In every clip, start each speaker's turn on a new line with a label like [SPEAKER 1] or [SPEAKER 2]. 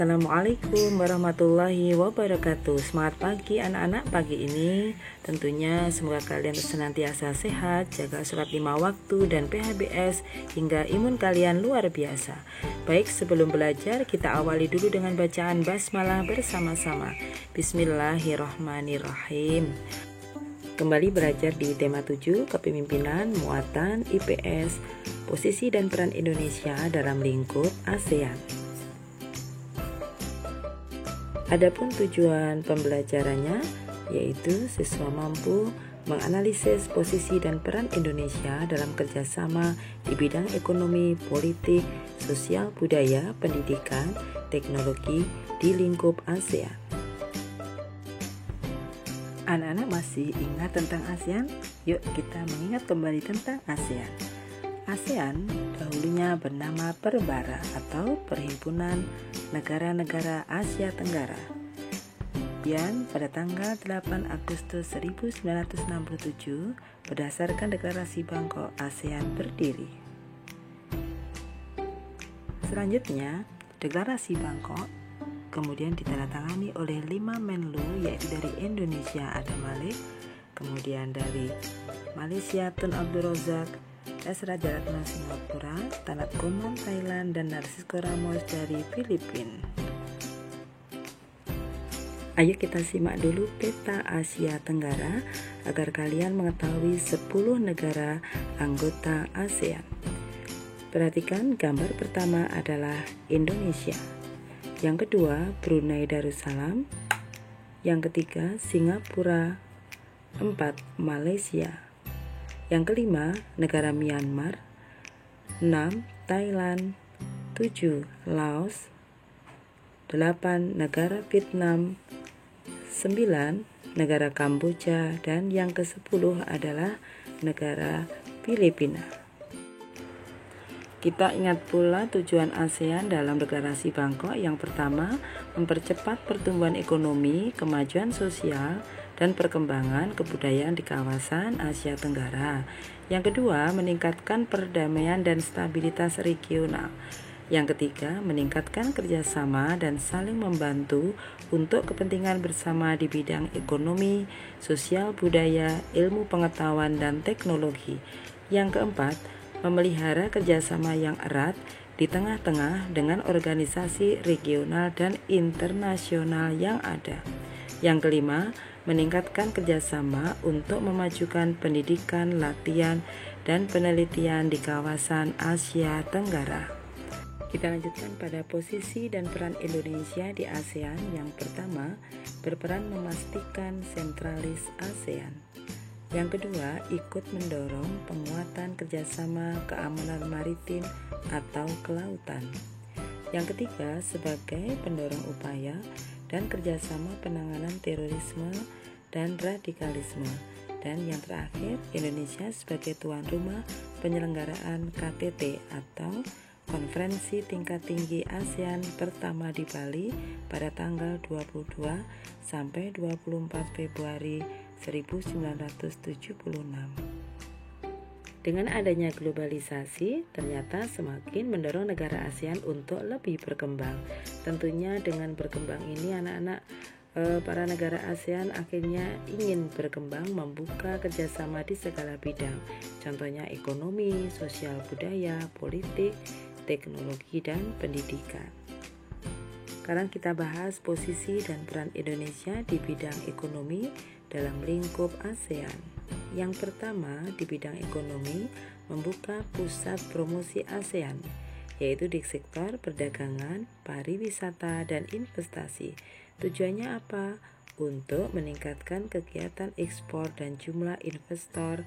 [SPEAKER 1] Assalamualaikum warahmatullahi wabarakatuh. Semangat pagi anak-anak. Pagi ini tentunya semoga kalian senantiasa sehat, jaga sholat 5 waktu dan PHBS hingga imun kalian luar biasa. Baik, sebelum belajar kita awali dulu dengan bacaan basmalah bersama-sama. Bismillahirrahmanirrahim. Kembali belajar di tema 7, kepemimpinan, muatan, IPS, posisi dan peran Indonesia dalam lingkup ASEAN. Adapun tujuan pembelajarannya yaitu siswa mampu menganalisis posisi dan peran Indonesia dalam kerjasama di bidang ekonomi, politik, sosial, budaya, pendidikan, teknologi di lingkup ASEAN. Anak-anak masih ingat tentang ASEAN? Yuk kita mengingat kembali tentang ASEAN. ASEAN dahulunya bernama Perbara atau Perhimpunan Negara-Negara Asia Tenggara. Kemudian pada tanggal 8 Agustus 1967 berdasarkan Deklarasi Bangkok ASEAN berdiri. Selanjutnya, Deklarasi Bangkok kemudian ditandatangani oleh 5 Menlu, yaitu dari Indonesia ada Malik, kemudian dari Malaysia Tun Abdul Razak, Esra Jaratna Singapura, Tanat Goman Thailand, dan Narcisco Ramos dari Filipina. Ayo kita simak dulu peta Asia Tenggara agar kalian mengetahui 10 negara anggota ASEAN. Perhatikan gambar pertama adalah Indonesia, yang kedua Brunei Darussalam, yang ketiga Singapura, 4 Malaysia, yang kelima negara Myanmar, 6 Thailand, 7 Laos, 8 negara Vietnam, 9 negara Kamboja, dan yang ke-10 adalah negara Filipina. Kita ingat pula tujuan ASEAN dalam Deklarasi Bangkok. Yang pertama, mempercepat pertumbuhan ekonomi, kemajuan sosial, dan perkembangan kebudayaan di kawasan Asia Tenggara. Yang kedua, meningkatkan perdamaian dan stabilitas regional. Yang ketiga, meningkatkan kerjasama dan saling membantu untuk kepentingan bersama di bidang ekonomi, sosial, budaya, ilmu pengetahuan, dan teknologi. Yang keempat, memelihara kerjasama yang erat di tengah-tengah dengan organisasi regional dan internasional yang ada. Yang kelima, meningkatkan kerjasama untuk memajukan pendidikan, latihan, dan penelitian di kawasan Asia Tenggara. Kita lanjutkan pada posisi dan peran Indonesia di ASEAN. Yang pertama, berperan memastikan sentralis ASEAN. Yang kedua, ikut mendorong penguatan kerjasama keamanan maritim atau kelautan. Yang ketiga, sebagai pendorong upaya dan kerjasama penanganan terorisme dan radikalisme. Dan yang terakhir, Indonesia sebagai tuan rumah penyelenggaraan KTT atau Konferensi Tingkat Tinggi ASEAN pertama di Bali pada tanggal 22 sampai 24 Februari 1976. Dengan adanya globalisasi, ternyata semakin mendorong negara ASEAN untuk lebih berkembang. Tentunya dengan berkembang ini anak-anak para negara ASEAN akhirnya ingin berkembang, membuka kerjasama di segala bidang. Contohnya ekonomi, sosial, budaya, politik, teknologi, dan pendidikan. Sekarang kita bahas posisi dan peran Indonesia di bidang ekonomi dalam lingkup ASEAN. Yang pertama, di bidang ekonomi, membuka pusat promosi ASEAN, yaitu di sektor perdagangan, pariwisata, dan investasi. Tujuannya apa? Untuk meningkatkan kegiatan ekspor dan jumlah investor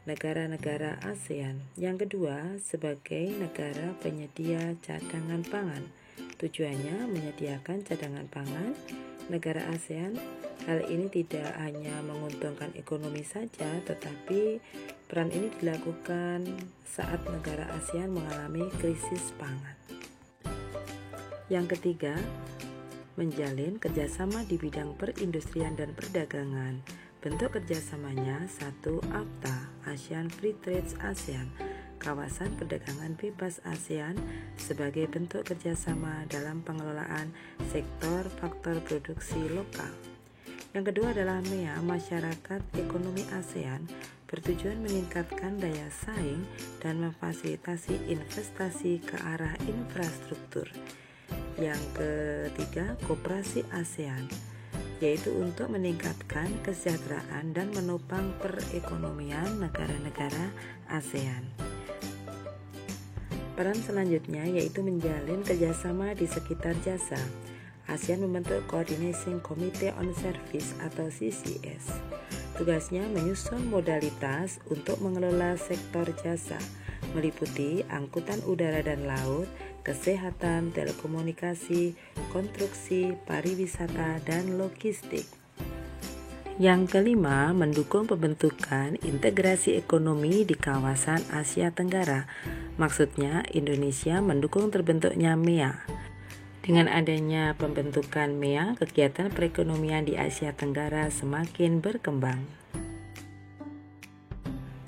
[SPEAKER 1] negara-negara ASEAN. Yang kedua, sebagai negara penyedia cadangan pangan. Tujuannya menyediakan cadangan pangan negara ASEAN. Hal ini tidak hanya menguntungkan ekonomi saja, tetapi peran ini dilakukan saat negara ASEAN mengalami krisis pangan. Yang ketiga, menjalin kerjasama di bidang perindustrian dan perdagangan. Bentuk kerjasamanya: 1. AFTA, ASEAN Free Trade ASEAN, kawasan perdagangan bebas ASEAN sebagai bentuk kerjasama dalam pengelolaan sektor faktor produksi lokal. Yang kedua adalah MEA, Masyarakat Ekonomi ASEAN, bertujuan meningkatkan daya saing dan memfasilitasi investasi ke arah infrastruktur. Yang ketiga, Koperasi ASEAN, yaitu untuk meningkatkan kesejahteraan dan menopang perekonomian negara-negara ASEAN. Peran selanjutnya yaitu menjalin kerjasama di sekitar jasa. ASEAN membentuk Coordination Committee on Service atau CCS. Tugasnya menyusun modalitas untuk mengelola sektor jasa, meliputi angkutan udara dan laut, kesehatan, telekomunikasi, konstruksi, pariwisata, dan logistik. Yang kelima, mendukung pembentukan integrasi ekonomi di kawasan Asia Tenggara. Maksudnya, Indonesia mendukung terbentuknya MEA. Dengan adanya pembentukan MEA, kegiatan perekonomian di Asia Tenggara semakin berkembang.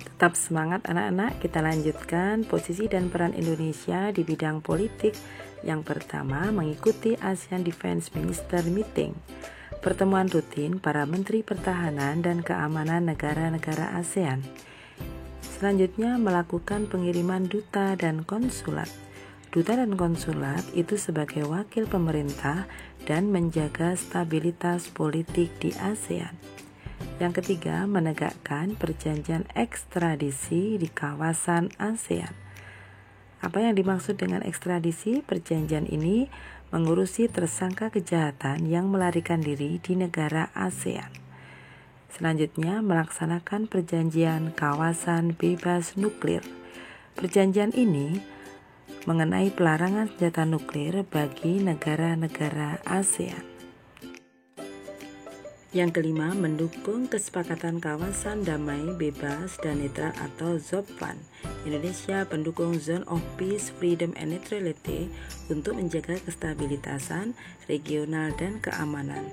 [SPEAKER 1] Tetap semangat anak-anak, kita lanjutkan posisi dan peran Indonesia di bidang politik. Yang pertama, mengikuti ASEAN Defense Minister Meeting, pertemuan rutin para Menteri Pertahanan dan Keamanan negara-negara ASEAN. Selanjutnya, melakukan pengiriman duta dan konsulat. Duta dan konsulat itu sebagai wakil pemerintah dan menjaga stabilitas politik di ASEAN. Yang ketiga, menegakkan perjanjian ekstradisi di kawasan ASEAN. Apa yang dimaksud dengan ekstradisi? Perjanjian ini mengurusi tersangka kejahatan yang melarikan diri di negara ASEAN. Selanjutnya, melaksanakan perjanjian kawasan bebas nuklir. Perjanjian ini mengenai pelarangan senjata nuklir bagi negara-negara ASEAN. Yang kelima, mendukung kesepakatan kawasan damai, bebas, dan netral atau ZOPFAN. Indonesia pendukung Zone of Peace, Freedom, and Neutrality untuk menjaga kestabilitasan regional dan keamanan.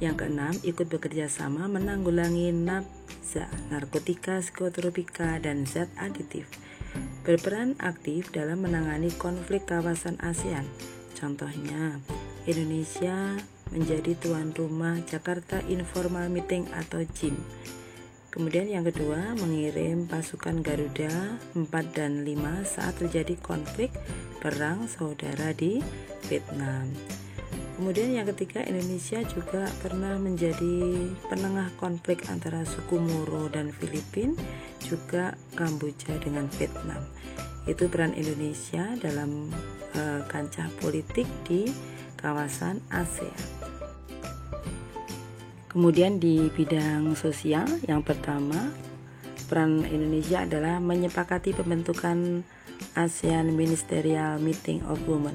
[SPEAKER 1] Yang keenam, ikut bekerja sama menanggulangi nafza, narkotika, psikotropika, dan zat aditif. Berperan aktif dalam menangani konflik kawasan ASEAN. Contohnya, Indonesia menjadi tuan rumah Jakarta Informal Meeting atau JIM. Kemudian yang kedua, mengirim pasukan Garuda 4 dan 5 saat terjadi konflik perang saudara di Vietnam. Kemudian yang ketiga, Indonesia juga pernah menjadi penengah konflik antara suku Moro dan Filipina, juga Kamboja dengan Vietnam. Itu peran Indonesia dalam kancah politik di kawasan ASEAN. Kemudian di bidang sosial, yang pertama, peran Indonesia adalah menyepakati pembentukan ASEAN Ministerial Meeting of Women.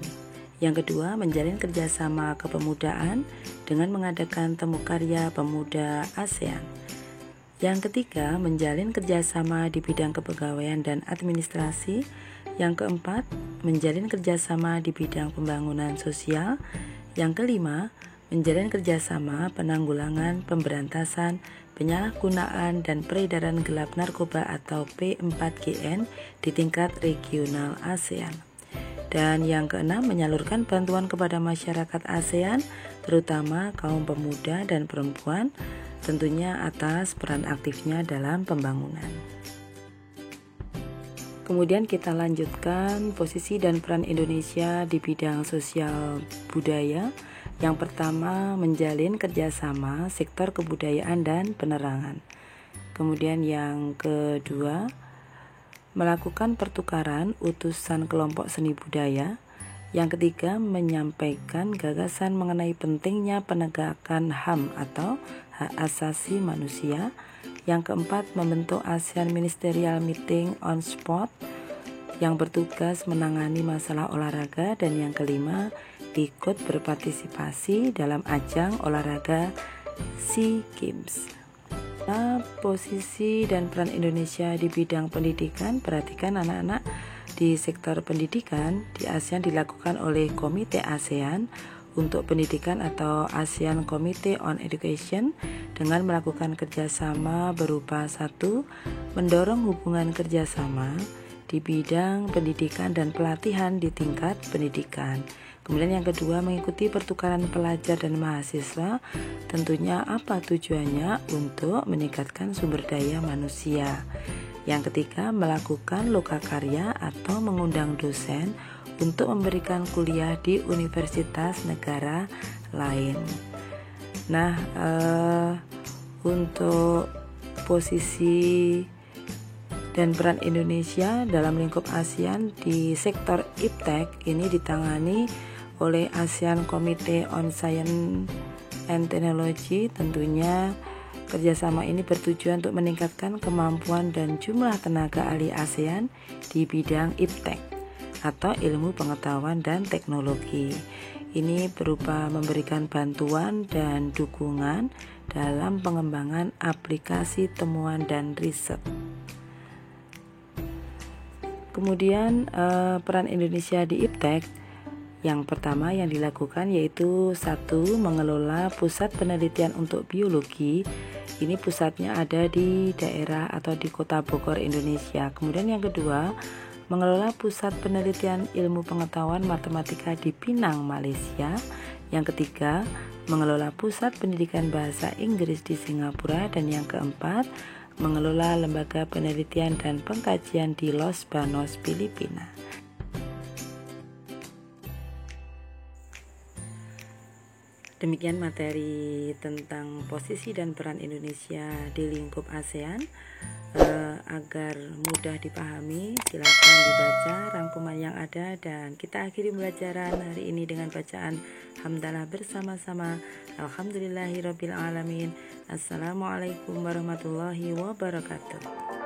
[SPEAKER 1] Yang kedua, menjalin kerjasama kepemudaan dengan mengadakan temu karya pemuda ASEAN. Yang ketiga, menjalin kerjasama di bidang kepegawaian dan administrasi. Yang keempat, menjalin kerjasama di bidang pembangunan sosial. Yang kelima, menjalin kerjasama penanggulangan, pemberantasan, penyalahgunaan, dan peredaran gelap narkoba atau P4GN di tingkat regional ASEAN. Dan yang keenam, menyalurkan bantuan kepada masyarakat ASEAN, terutama kaum pemuda dan perempuan, tentunya atas peran aktifnya dalam pembangunan. Kemudian kita lanjutkan posisi dan peran Indonesia di bidang sosial budaya. Yang pertama, menjalin kerjasama sektor kebudayaan dan penerangan. Kemudian yang kedua, melakukan pertukaran utusan kelompok seni budaya. Yang ketiga, menyampaikan gagasan mengenai pentingnya penegakan HAM atau hak asasi manusia. Yang keempat, membentuk ASEAN Ministerial Meeting on Sport yang bertugas menangani masalah olahraga. Dan yang kelima, ikut berpartisipasi dalam ajang olahraga SEA Games. Nah, posisi dan peran Indonesia di bidang pendidikan, perhatikan anak-anak, di sektor pendidikan di ASEAN dilakukan oleh Komite ASEAN untuk pendidikan atau ASEAN Committee on Education dengan melakukan kerjasama berupa 1. Mendorong hubungan kerjasama di bidang pendidikan dan pelatihan di tingkat pendidikan. Kemudian yang kedua, mengikuti pertukaran pelajar dan mahasiswa. Tentunya apa tujuannya? Untuk meningkatkan sumber daya manusia. Yang ketiga, melakukan lokakarya atau mengundang dosen untuk memberikan kuliah di universitas negara lain. Nah, untuk posisi dan peran Indonesia dalam lingkup ASEAN di sektor iptek ini ditangani oleh ASEAN Committee on Science and Technology. Tentunya kerjasama ini bertujuan untuk meningkatkan kemampuan dan jumlah tenaga ahli ASEAN di bidang iptek atau ilmu pengetahuan dan teknologi. Ini berupa memberikan bantuan dan dukungan dalam pengembangan aplikasi temuan dan riset. Kemudian peran Indonesia di iptek, yang pertama yang dilakukan yaitu 1. Mengelola pusat penelitian untuk biologi. Ini pusatnya ada di daerah atau di kota Bogor, Indonesia. Kemudian yang kedua, mengelola pusat penelitian ilmu pengetahuan matematika di Pinang, Malaysia. Yang ketiga, mengelola pusat pendidikan bahasa Inggris di Singapura. Dan yang keempat, mengelola lembaga penelitian dan pengkajian di Los Banos, Filipina. Demikian materi tentang posisi dan peran Indonesia di lingkup ASEAN. Agar mudah dipahami, silakan dibaca rangkuman yang ada dan kita akhiri pembelajaran hari ini dengan bacaan hamdalah bersama-sama. Alhamdulillahirabbil alamin. Assalamualaikum warahmatullahi wabarakatuh.